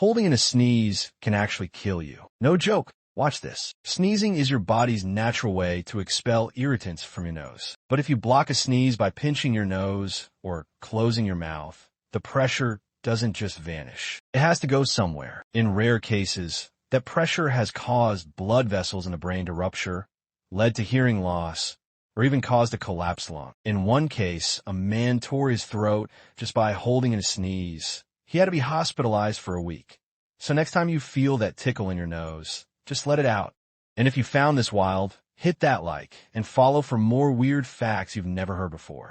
Holding in a sneeze can actually kill you. No joke. Watch this. Sneezing is your body's natural way to expel irritants from your nose. But if you block a sneeze by pinching your nose or closing your mouth, the pressure doesn't just vanish. It has to go somewhere. In rare cases, that pressure has caused blood vessels in the brain to rupture, led to hearing loss, or even caused a collapsed lung. In one case, a man tore his throat just by holding in a sneeze. He had to be hospitalized for a week. So next time you feel that tickle in your nose, just let it out. And if you found this wild, hit that like and follow for more weird facts you've never heard before.